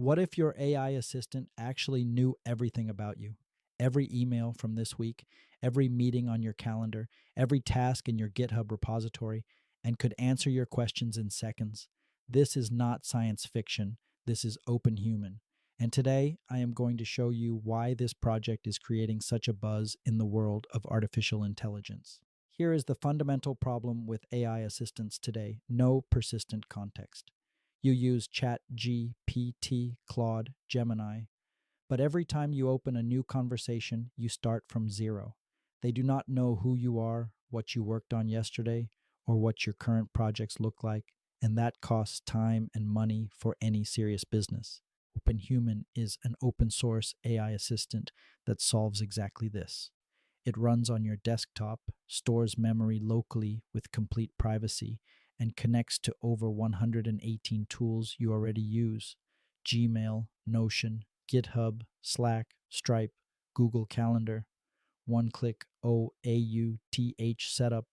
What if your AI assistant actually knew everything about you? Every email from this week, every meeting on your calendar, every task in your GitHub repository, and could answer your questions in seconds. This is not science fiction. This is OpenHuman. And today, I am going to show you why this project is creating such a buzz in the world of artificial intelligence. Here is the fundamental problem with AI assistants today: no persistent context. You use ChatGPT, Claude, Gemini, but every time you open a new conversation, you start from zero. They do not know who you are, what you worked on yesterday, or what your current projects look like, and that costs time and money for any serious business. OpenHuman is an open source AI assistant that solves exactly this. It runs on your desktop, stores memory locally with complete privacy, and connects to over 118 tools you already use: Gmail, Notion, GitHub, Slack, Stripe, Google Calendar. One click OAUTH setup,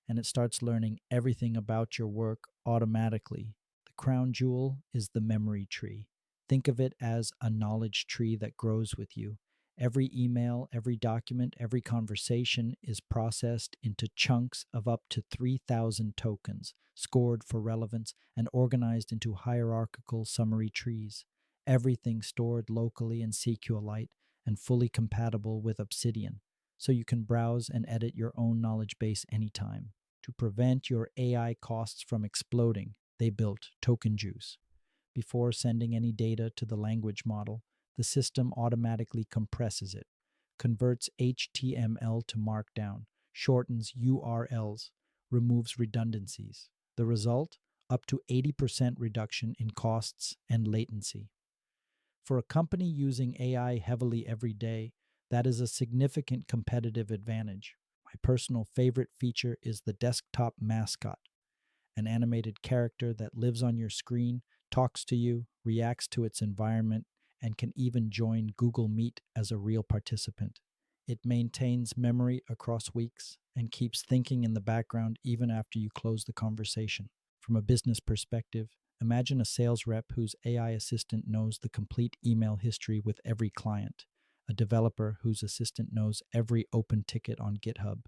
and it starts learning everything about your work automatically. The crown jewel is the memory tree. Think of it as a knowledge tree that grows with you. Every email, every document, every conversation is processed into chunks of up to 3,000 tokens, scored for relevance, and organized into hierarchical summary trees. Everything stored locally in SQLite and fully compatible with Obsidian, so you can browse and edit your own knowledge base anytime. To prevent your AI costs from exploding, they built Token Juice. Before sending any data to the language model, the system automatically compresses it, converts HTML to Markdown, shortens URLs, removes redundancies. The result? Up to 80% reduction in costs and latency. For a company using AI heavily every day, that is a significant competitive advantage. My personal favorite feature is the desktop mascot, an animated character that lives on your screen, talks to you, reacts to its environment, and can even join Google Meet as a real participant. It maintains memory across weeks and keeps thinking in the background even after you close the conversation. From a business perspective, imagine a sales rep whose AI assistant knows the complete email history with every client, a developer whose assistant knows every open ticket on GitHub,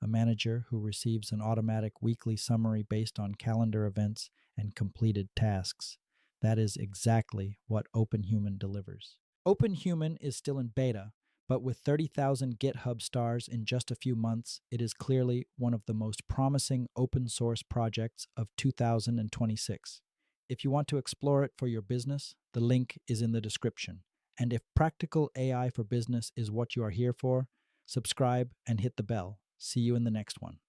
a manager who receives an automatic weekly summary based on calendar events and completed tasks. That is exactly what OpenHuman delivers. OpenHuman is still in beta, but with 30,000 GitHub stars in just a few months, it is clearly one of the most promising open source projects of 2026. If you want to explore it for your business, the link is in the description. And if practical AI for business is what you are here for, subscribe and hit the bell. See you in the next one.